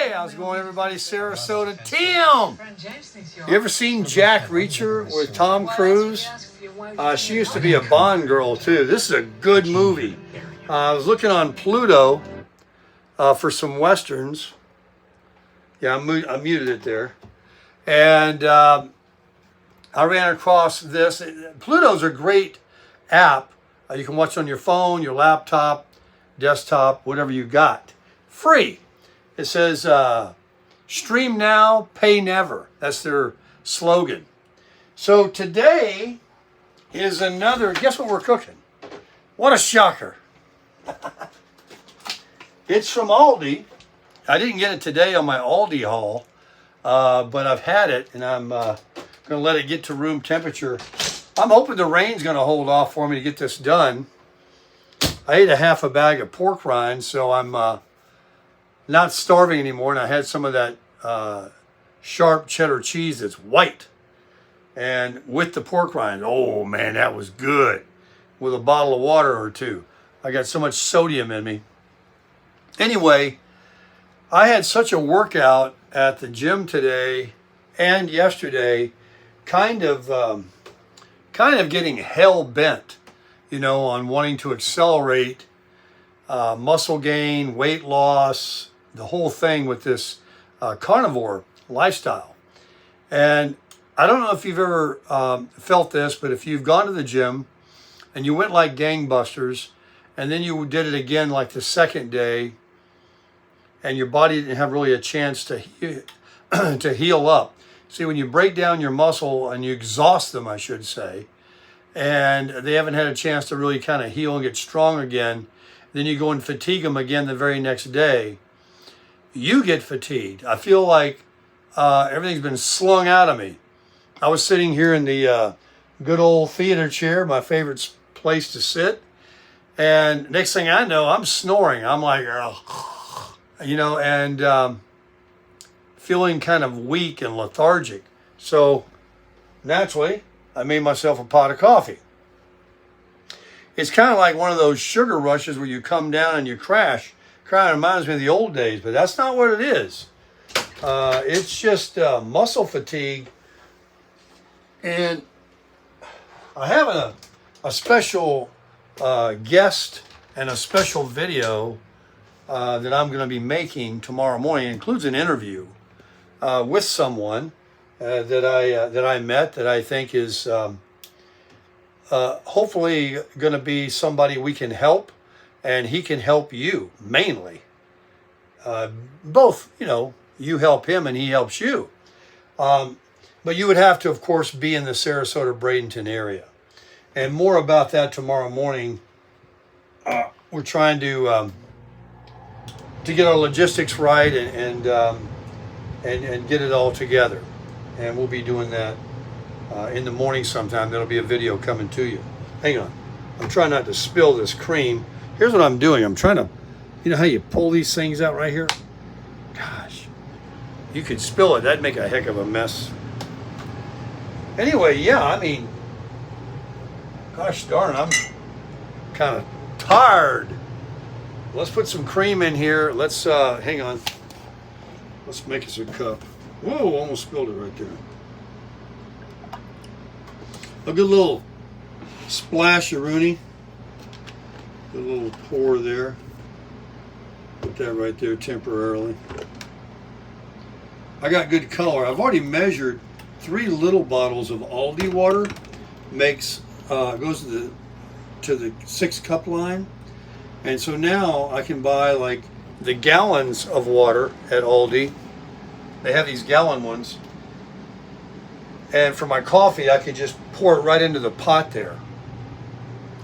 Hey, how's it going, everybody? Sarasota. Tim! You ever seen Jack Reacher with Tom Cruise? She used to be a Bond girl, too. This is a good movie. I was looking on Pluto for some Westerns. Yeah, I muted it there. And I ran across this. Pluto's a great app. You can watch it on your phone, your laptop, desktop, whatever you got. Free. It says, stream now, pay never. That's their slogan. So today is another, guess what we're cooking? What a shocker. It's from Aldi. I didn't get it today on my Aldi haul, but I've had it, and I'm going to let it get to room temperature. I'm hoping the rain's going to hold off for me to get this done. I ate a half a bag of pork rinds, so I'm not starving anymore, and I had some of that sharp cheddar cheese that's white. And with the pork rinds, oh man, that was good. With a bottle of water or two. I got so much sodium in me. Anyway, I had such a workout at the gym today and yesterday, kind of getting hell-bent, you know, on wanting to accelerate muscle gain, weight loss, the whole thing with this carnivore lifestyle. And I don't know if you've ever felt this, but if you've gone to the gym and you went like gangbusters and then you did it again like the second day and your body didn't have really a chance to heal up. See, when you break down your muscle and you exhaust them, I should say, and they haven't had a chance to really kind of heal and get strong again, then you go and fatigue them again the very next day. You get fatigued. I feel like everything's been slung out of me. I was sitting here in the good old theater chair, my favorite place to sit, and next thing I know, I'm snoring. I'm like, you know, and feeling kind of weak and lethargic. So naturally, I made myself a pot of coffee. It's kind of like one of those sugar rushes where you come down and you crash. Kind of reminds me of the old days, but that's not what it is. It's just muscle fatigue. And I have a special guest and a special video that I'm going to be making tomorrow morning. It includes an interview with someone that I met that I think is hopefully going to be somebody we can help, and he can help you mainly. Both, you know, you help him and he helps you. But you would have to, of course, be in the Sarasota, Bradenton area. And more about that tomorrow morning. We're trying to get our logistics right and get it all together. And we'll be doing that in the morning sometime. There'll be a video coming to you. Hang on. I'm trying not to spill this cream. Here's what I'm doing. I'm trying to, you know how you pull these things out right here? Gosh, you could spill it. That'd make a heck of a mess. Anyway, yeah, I mean, gosh darn, I'm kind of tired. Let's put some cream in here. Let's, hang on. Let's make us a cup. Whoa, almost spilled it right there. A good little splash of Rooney. A little pour there. Put that right there temporarily. I got good color. I've already measured 3 little bottles of Aldi water. Makes goes to the 6-cup line. And so now I can buy like the gallons of water at Aldi. They have these gallon ones. And for my coffee, I could just pour it right into the pot there.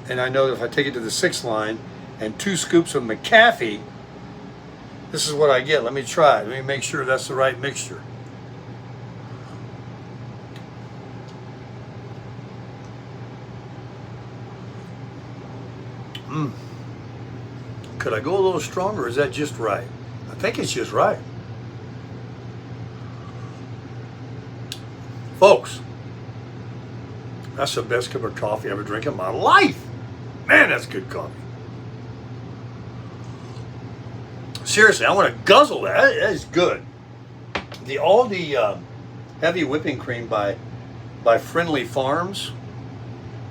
And I know that if I take it to the 6 line and 2 scoops of McAfee, this is what I get. Let me try it. Let me make sure that's the right mixture. Could I go a little stronger, or is that just right? I think it's just right. Folks, that's the best cup of coffee I ever drank in my life. Man, that's good coffee. Seriously, I want to guzzle that. That is good. The Aldi heavy whipping cream by Friendly Farms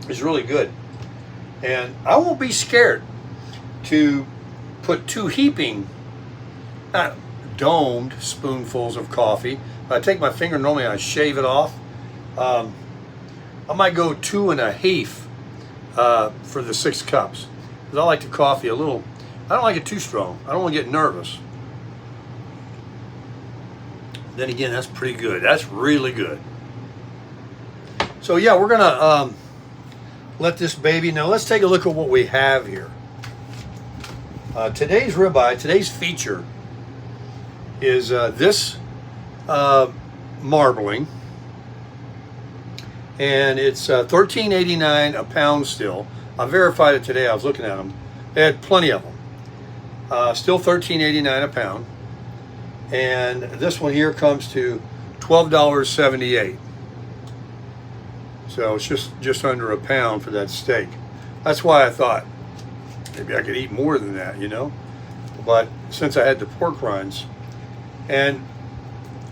is really good. And I won't be scared to put 2 heaping, not domed spoonfuls of coffee. I take my finger normally and I shave it off. I might go 2 1/2 for the 6 cups. Because I like the coffee a little, I don't like it too strong. I don't want to get nervous. Then again, that's pretty good. That's really good. So yeah, we're gonna let this baby know. Let's take a look at what we have here. Today's ribeye, today's feature is this marbling, and it's $13.89 a pound still. I verified it today. I was looking at them. They had plenty of them. Still $13.89 a pound, and this one here comes to $12.78. So it's just under a pound for that steak. That's why I thought maybe I could eat more than that, you know. But since I had the pork rinds, and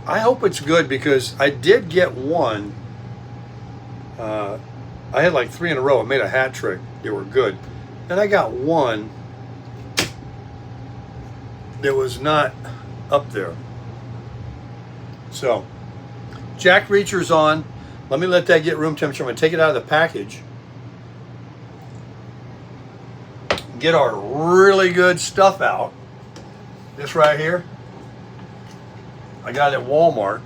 I hope it's good because I did get one. I had like 3 in a row. I made a hat trick. They were good. And I got one that was not up there. So, Jack Reacher's on. Let me let that get room temperature. I'm going to take it out of the package. Get our really good stuff out. This right here, I got it at Walmart.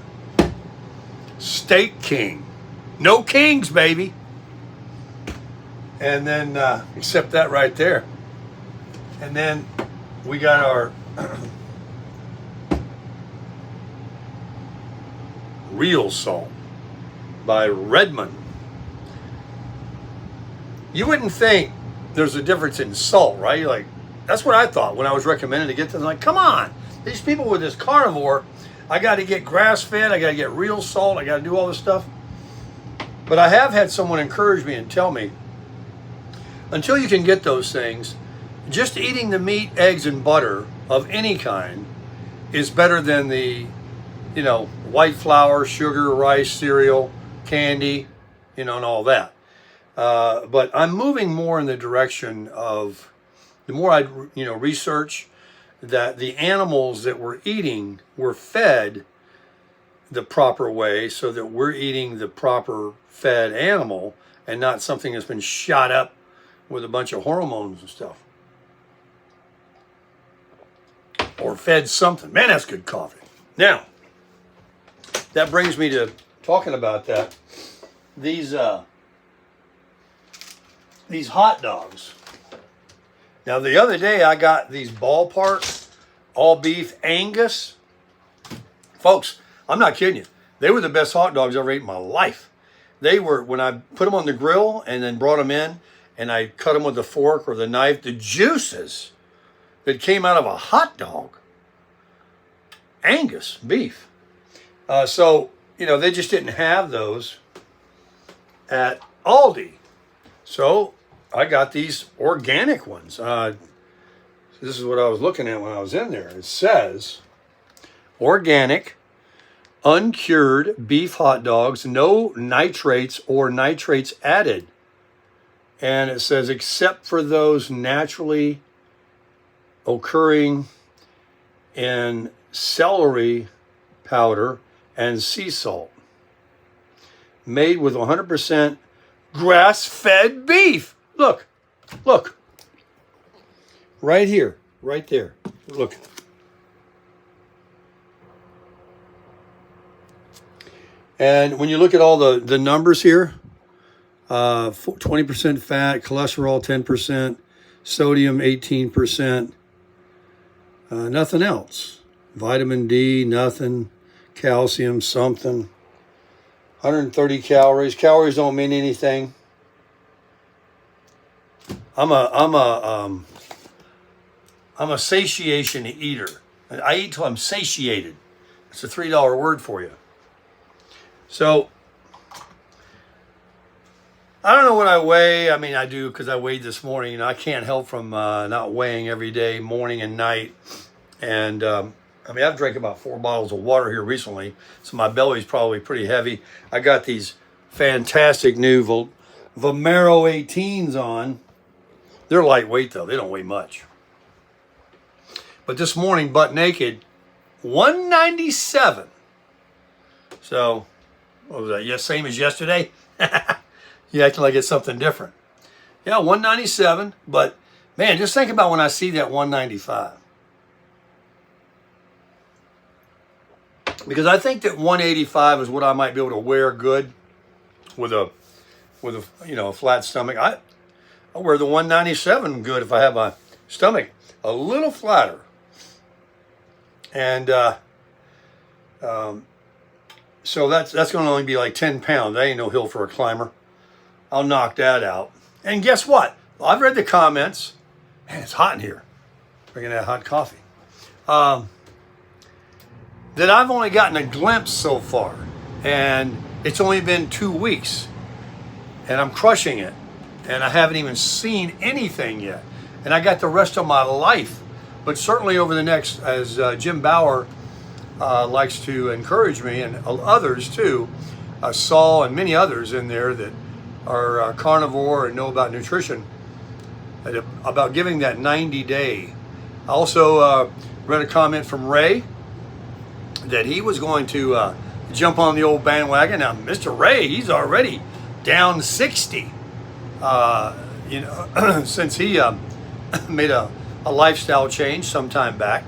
Steak King. No kings, baby. And then, except that right there. And then we got our real salt by Redmond. You wouldn't think there's a difference in salt, right? You're like, that's what I thought when I was recommended to get this. I'm like, come on, these people with this carnivore, I got to get grass-fed, I got to get real salt, I got to do all this stuff. But I have had someone encourage me and tell me, until you can get those things, just eating the meat, eggs, and butter of any kind is better than the, you know, white flour, sugar, rice, cereal, candy, you know, and all that. But I'm moving more in the direction of, the more I, you know, research that the animals that we're eating were fed the proper way, so that we're eating the proper fed animal and not something that's been shot up with a bunch of hormones and stuff. Or fed something. Man, that's good coffee. Now, that brings me to talking about that. These hot dogs. Now, the other day I got these Ballpark all beef Angus. Folks, I'm not kidding you. They were the best hot dogs I ever ate in my life. They were, when I put them on the grill and then brought them in and I cut them with the fork or the knife, the juices that came out of a hot dog. Angus beef. So, you know, they just didn't have those at Aldi. So I got these organic ones. This is what I was looking at when I was in there. It says organic, uncured beef hot dogs, no nitrates or nitrates added. And it says except for those naturally occurring in celery powder and sea salt. Made with 100% grass-fed beef. Look, look. Right here, right there. Look. And when you look at all the numbers here, 20% fat, cholesterol 10%, sodium 18%, nothing else. Vitamin D, nothing. Calcium, something. 130 calories. Calories don't mean anything. I'm a satiation eater. I eat till I'm satiated. It's a $3 word for you. So, I don't know what I weigh. I mean, I do because I weighed this morning. You know, I can't help from not weighing every day, morning and night. And I mean, I've drank about 4 bottles of water here recently, so my belly's probably pretty heavy. I got these fantastic new Vomero 18s on. They're lightweight though, they don't weigh much. But this morning, butt naked, 197. So, what was that? Yes, same as yesterday? You acting like it's something different. Yeah, 197, but man, just think about when I see that 195. Because I think that 185 is what I might be able to wear good with a a flat stomach. I wear the 197 good if I have my stomach a little flatter. And so that's going to only be like 10 pounds. That ain't no hill for a climber. I'll knock that out. And guess what? Well, I've read the comments. Man, it's hot in here. Bringing that hot coffee. That I've only gotten a glimpse so far. And it's only been 2 weeks. And I'm crushing it. And I haven't even seen anything yet. And I got the rest of my life. But certainly over the next, as Jim Bauer likes to encourage me, and others too, Saul and many others in there that are carnivore and know about nutrition, about giving that 90-day. I also read a comment from Ray that he was going to jump on the old bandwagon. Now, Mr. Ray, he's already down 60, since he made a lifestyle change some time back.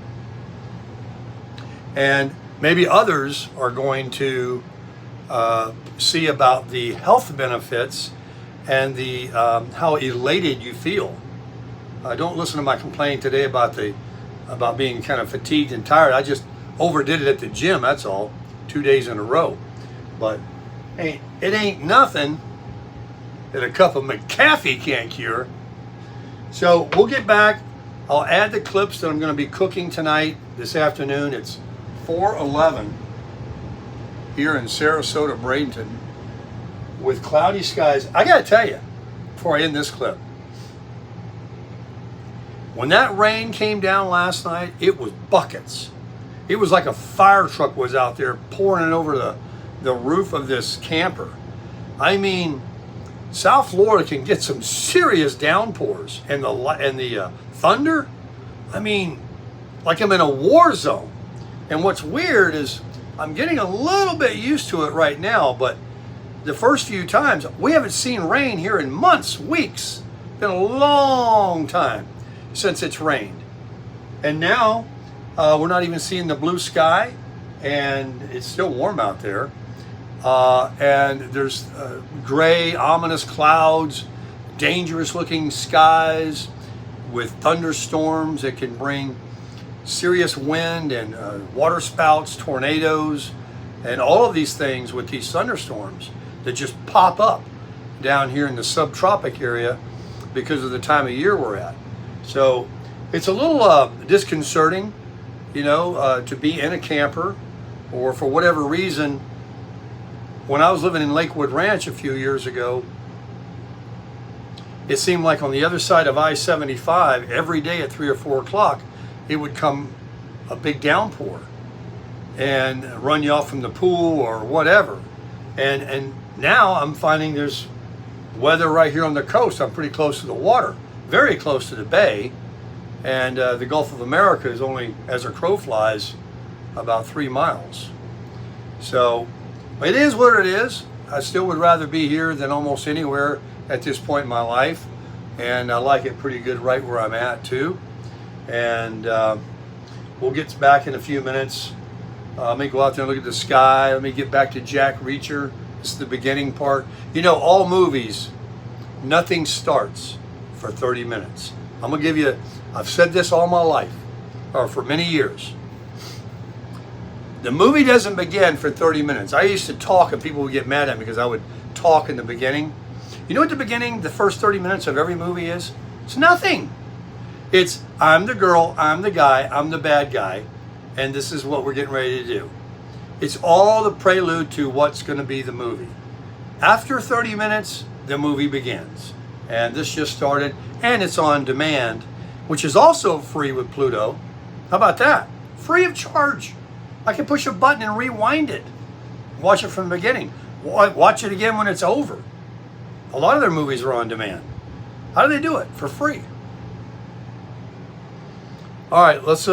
And maybe others are going to see about the health benefits and the how elated you feel. Don't listen to my complaining today about being kind of fatigued and tired. I just overdid it at the gym, that's all, 2 days in a row. But hey, it ain't nothing that a cup of McCaffee can't cure. So we'll get back. I'll add the clips that I'm going to be cooking tonight, this afternoon. It's 4:11 here in Sarasota, Bradenton, with cloudy skies. I got to tell you, before I end this clip, when that rain came down last night, it was buckets. It was like a fire truck was out there pouring it over the roof of this camper. I mean, South Florida can get some serious downpours, and the thunder. I mean, like I'm in a war zone. And what's weird is I'm getting a little bit used to it right now, but the first few times, we haven't seen rain here in months, weeks. Been a long time since it's rained. And now we're not even seeing the blue sky, and it's still warm out there. And there's gray, ominous clouds, dangerous looking skies with thunderstorms that can bring serious wind and water spouts, tornadoes, and all of these things with these thunderstorms that just pop up down here in the subtropic area because of the time of year we're at. So it's a little disconcerting, to be in a camper, or for whatever reason. When I was living in Lakewood Ranch a few years ago, it seemed like on the other side of I-75, every day at 3 or 4 o'clock, it would come a big downpour and run you off from the pool or whatever. And now I'm finding there's weather right here on the coast. I'm pretty close to the water, very close to the bay. And the Gulf of America is only, as a crow flies, about 3 miles. So it is what it is. I still would rather be here than almost anywhere at this point in my life. And I like it pretty good right where I'm at too. And we'll get back in a few minutes. Let me go out there and look at the sky. Let me get back to Jack Reacher. This is the beginning part. All movies, nothing starts for 30 minutes. I'm going to give you, I've said this all my life, or for many years. The movie doesn't begin for 30 minutes. I used to talk and people would get mad at me because I would talk in the beginning. You know what the beginning, the first 30 minutes of every movie is? It's nothing. It's, I'm the girl, I'm the guy, I'm the bad guy, and this is what we're getting ready to do. It's all the prelude to what's going to be the movie. After 30 minutes, the movie begins. And this just started, and it's on demand, which is also free with Pluto. How about that? Free of charge. I can push a button and rewind it. Watch it from the beginning. Watch it again when it's over. A lot of their movies are on demand. How do they do it? For free. All right, let's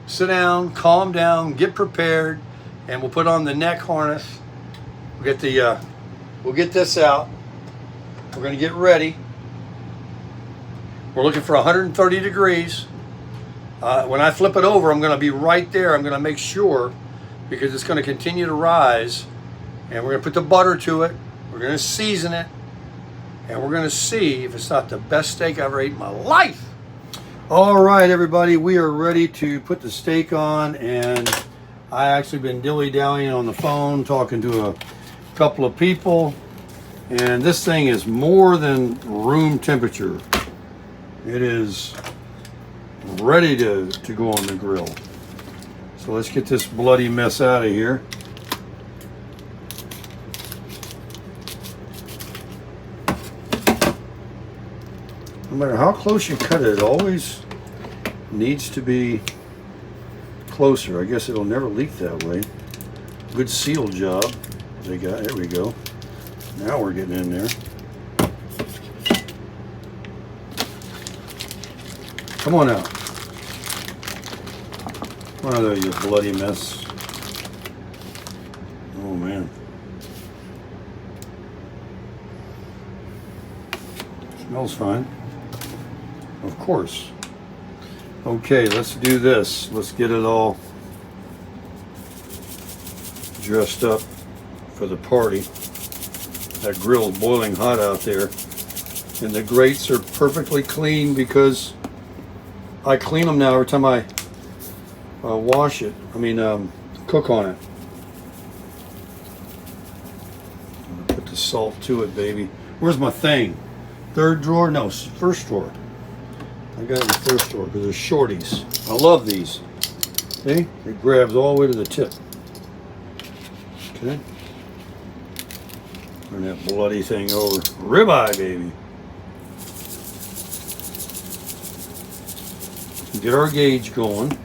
sit down, calm down, get prepared, and we'll put on the neck harness. We'll get this out. We're going to get ready. We're looking for 130 degrees. When I flip it over, I'm going to be right there. I'm going to make sure, because it's going to continue to rise. And we're going to put the butter to it. We're going to season it. And we're going to see if it's not the best steak I've ever ate in my life. All right, everybody. We are ready to put the steak on. And I actually been dilly-dallying on the phone, talking to a couple of people. And this thing is more than room temperature. It is ready to go on the grill. So let's get this bloody mess out of here. No matter how close you cut it, it always needs to be closer. I guess it'll never leak that way. Good seal job they got. There we go. Now we're getting in there. Come on out. Come on out, you bloody mess. Oh man. Smells fine. Of course. Okay, let's do this. Let's get it all dressed up for the party. That grill's boiling hot out there. And the grates are perfectly clean because I clean them now every time I wash it. Cook on it. I'm gonna put the salt to it, baby. Where's my thing? Third drawer? No, first drawer. I got it in the first drawer because they're shorties. I love these. See? It grabs all the way to the tip. Okay. Turn that bloody thing over. Ribeye, baby. Get our gauge going.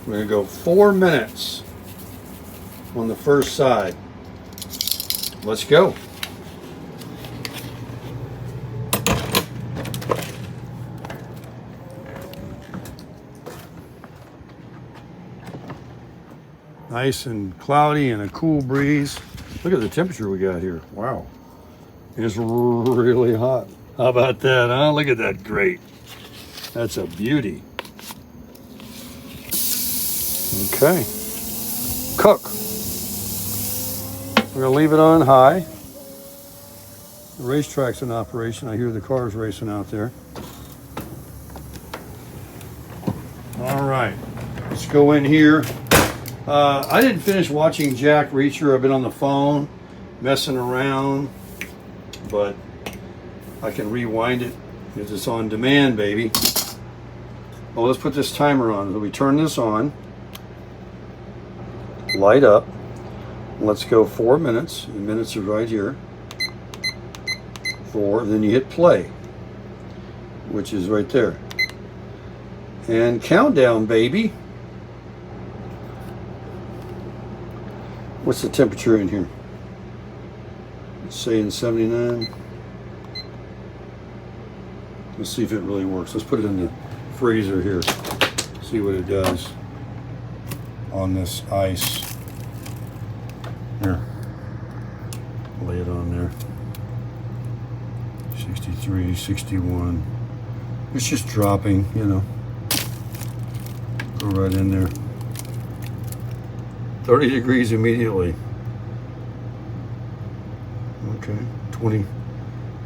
We're going to go 4 minutes on the first side. Let's go. Nice and cloudy and a cool breeze. Look at the temperature we got here. Wow. It's really hot. How about that, huh? Look at that grate. That's a beauty. Okay. Cook. We're going to leave it on high. The racetrack's in operation. I hear the cars racing out there. All right. Let's go in here. I didn't finish watching Jack Reacher. I've been on the phone messing around, but I can rewind it because it's on demand, baby. Well, let's put this timer on. So we turn this on, light up. Let's go 4 minutes. The minutes are right here. 4, then you hit play, which is right there. And countdown, baby. What's the temperature in here? It's saying 79. Let's see if it really works. Let's put it in the freezer here. See what it does on this ice. Here. Lay it on there. 63, 61. It's just dropping, you know. Go right in there. 30 degrees immediately. Okay, 20,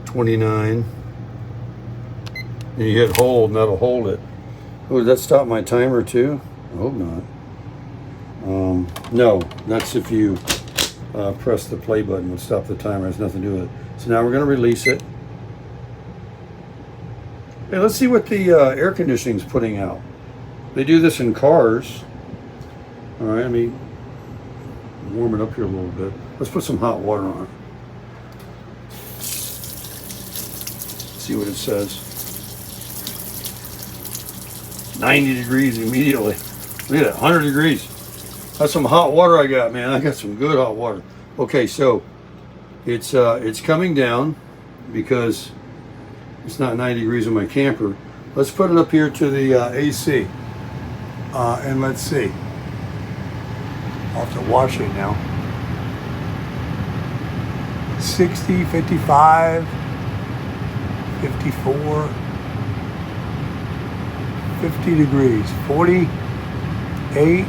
29. And you hit hold, and that'll hold it. Oh, did that stop my timer too? I hope not. No, that's if you press the play button, would stop the timer. It has nothing to do with it. So now we're going to release it. Hey, let's see what the air conditioning's putting out. They do this in cars. All right, warm it up here a little bit. Let's put some hot water on it. See what it says. 90 degrees immediately. Look at that, 100 degrees. That's some hot water I got, man. I got some good hot water. Okay, so it's coming down because it's not 90 degrees in my camper. Let's put it up here to the AC. And let's see. I'll have to watch it now. 60, 55, 54, 50 degrees, 48,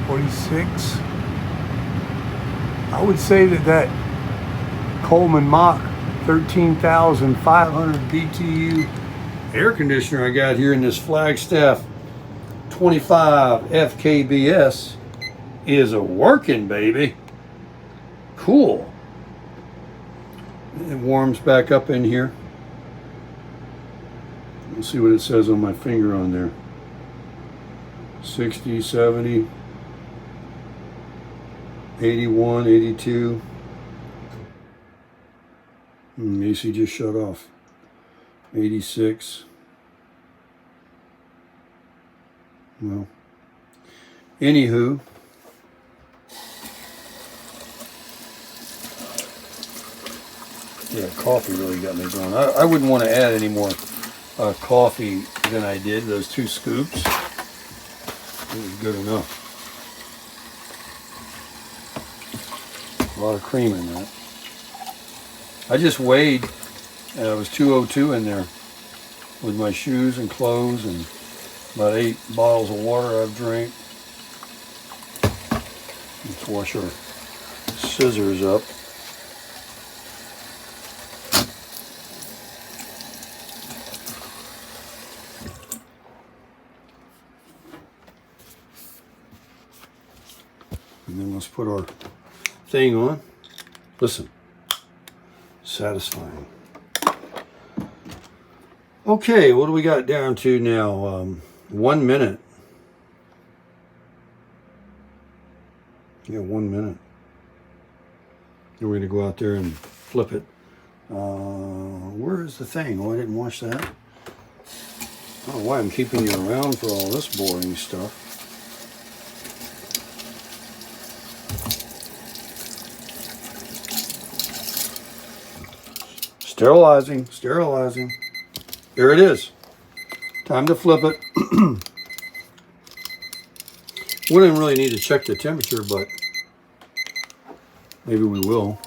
46. I would say that Coleman Mach 13,500 BTU air conditioner I got here in this Flagstaff 25 FKBS is a working, baby. Cool. It warms back up in here. Let's see what it says on my finger on there. 60, 70, 81, 82. AC just shut off. 86. Well, anywho, yeah, coffee really got me going. I wouldn't want to add any more coffee than I did. Those 2 scoops, it was good enough. A lot of cream in that. I just weighed, it was 202 in there with my shoes and clothes and about 8 bottles of water I've drank. Let's wash our scissors up. And then let's put our thing on. Listen, satisfying. Okay, what do we got down to now? 1 minute. Yeah, 1 minute. Then we're going to go out there and flip it. Where is the thing? Oh, I didn't watch that. I don't know why I'm keeping you around for all this boring stuff. Sterilizing, sterilizing. Here it is. Time to flip it. We didn't really need to check the temperature, but maybe we will.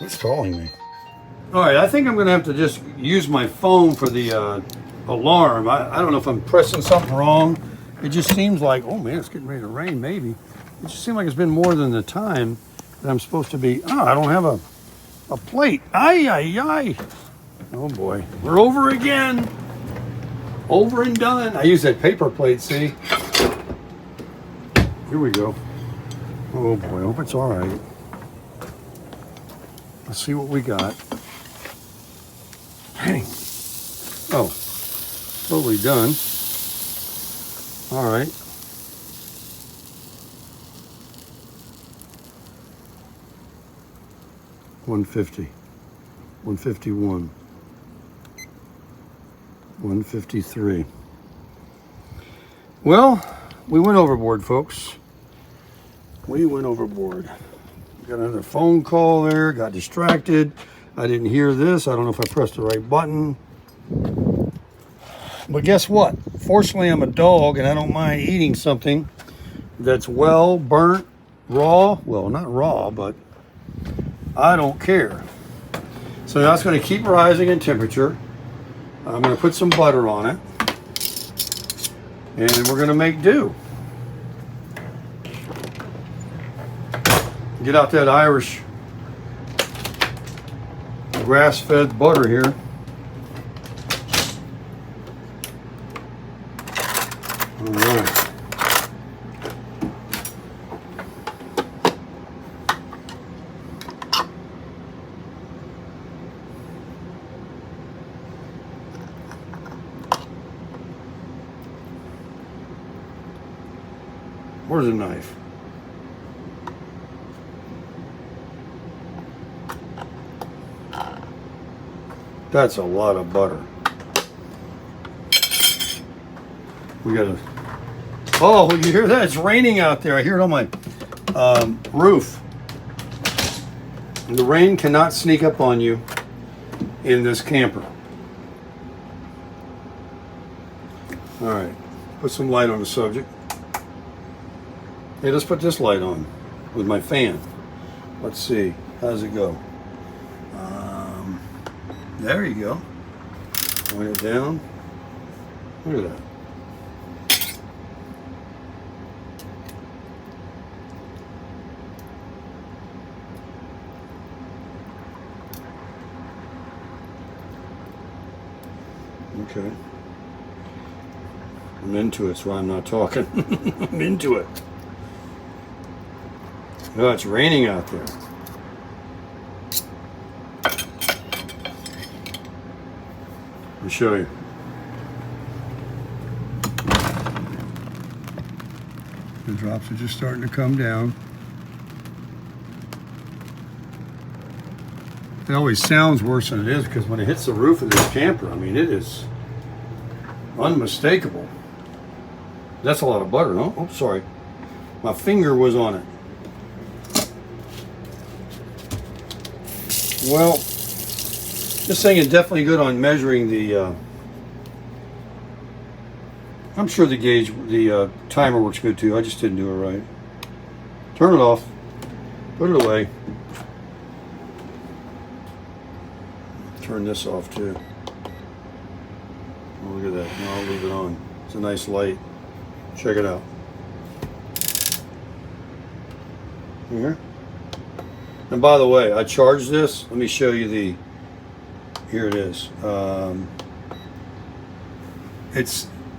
It's calling me. All right, I think I'm going to have to just use my phone for the alarm. I don't know if I'm pressing something wrong. It just seems like, oh man, it's getting ready to rain, maybe. It just seems like it's been more than the time that I'm supposed to be. Oh, I don't have a plate. Ay, ay, ay. Oh boy, we're over again. Over and done. I use that paper plate, see? Here we go. Oh boy, I hope it's all right. Let's see what we got. Dang. Oh, totally done. All right. $150, $151, $153. Well, we went overboard, folks. We went overboard. Got another phone call there, got distracted. I didn't hear this. I don't know if I pressed the right button. But guess what? Fortunately, I'm a dog and I don't mind eating something that's well burnt, raw. Well, not raw, but I don't care. So now it's going to keep rising in temperature. I'm going to put some butter on it. And we're going to make do. Get out that Irish grass-fed butter here. All right. Where's the knife? That's a lot of butter. We gotta, oh, you hear that? It's raining out there. I hear it on my roof. The rain cannot sneak up on you in this camper. All right, put some light on the subject. Hey, let's put this light on with my fan. Let's see, how does it go? There you go. Point it down. Look at that. Okay. I'm into it, so I'm not talking. I'm into it. Oh, it's raining out there. Let me show you. The drops are just starting to come down. It always sounds worse than it is because when it hits the roof of this camper, I mean, it is unmistakable. That's a lot of butter, huh? Oh, sorry. My finger was on it. Well, this thing is definitely good on measuring the, I'm sure the gauge, the timer works good too. I just didn't do it right. Turn it off. Put it away. Turn this off too. Oh, look at that. No, I'll leave it on. It's a nice light. Check it out. Here. And by the way, I charged this. Let me show you the. Here it is.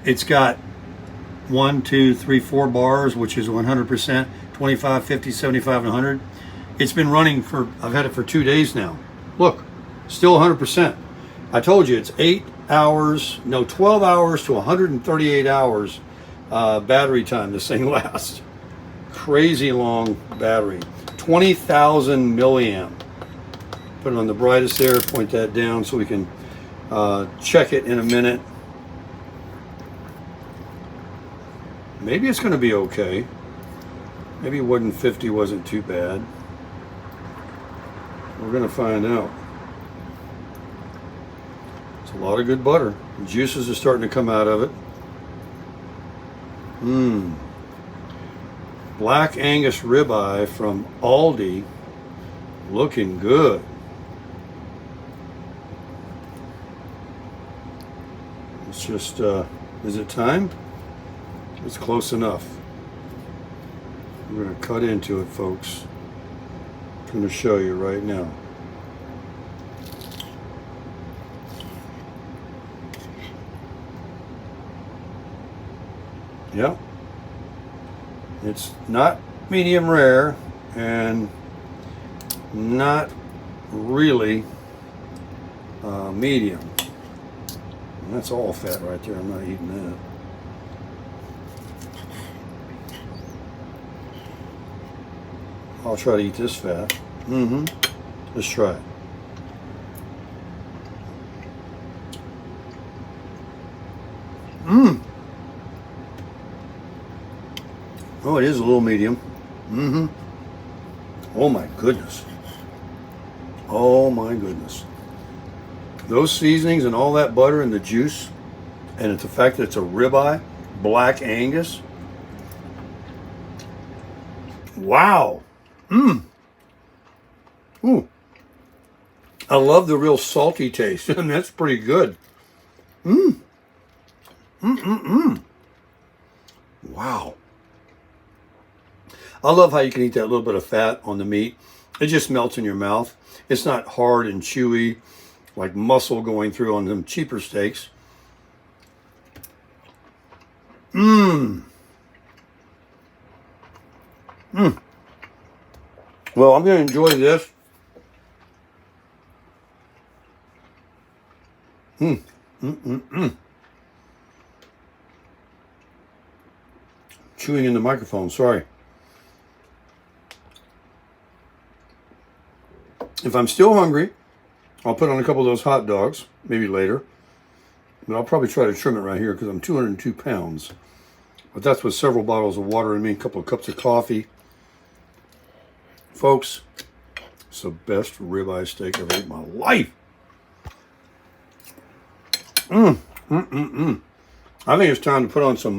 It's got 1, 2, 3, 4 bars, which is 100%, 25, 50, 75, and 100. It's been running for. I've had it for 2 days now. Look, still 100%. I told you it's 8 hours, no, 12 hours to 138 hours battery time this thing lasts. Crazy long battery. 20,000 milliamp. Put it on the brightest there, point that down so we can check it in a minute. Maybe it's going to be okay. Maybe 150 wasn't too bad. We're going to find out. It's a lot of good butter. The juices are starting to come out of it. Black Angus ribeye from Aldi. Looking good. It's just, is it time? It's close enough. We're going to cut into it, folks. I'm going to show you right now. Yep. It's not medium rare and not really medium. And that's all fat right there. I'm not eating that. I'll try to eat this fat. Let's try it. Oh, it is a little medium. Oh my goodness. Oh my goodness. Those seasonings and all that butter and the juice, and it's the fact that it's a ribeye, Black Angus. Wow. Ooh. I love the real salty taste, and that's pretty good. Wow. I love how you can eat that little bit of fat on the meat. It just melts in your mouth. It's not hard and chewy like muscle going through on them cheaper steaks. Well, I'm going to enjoy this. Chewing in the microphone, sorry. If I'm still hungry, I'll put on a couple of those hot dogs, maybe later. But I'll probably try to trim it right here because I'm 202 pounds. But that's with several bottles of water in me, a couple of cups of coffee. Folks, it's the best ribeye steak I've ever ate in my life. I think it's time to put on some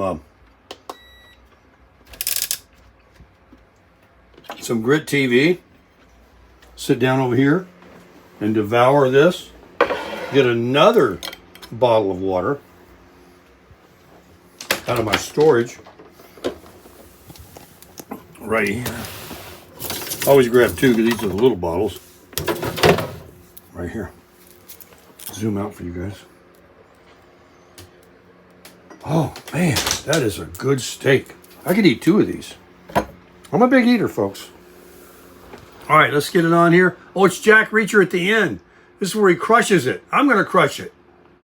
Grit TV. Sit down over here and devour this. Get another bottle of water out of my storage right here. Always grab two because these are the little bottles. Right here. Zoom out for you guys. Oh man, that is a good steak. I could eat two of these. I'm a big eater, folks. All right, let's get it on here. Oh, it's Jack Reacher at the end. This is where he crushes it. I'm going to crush it.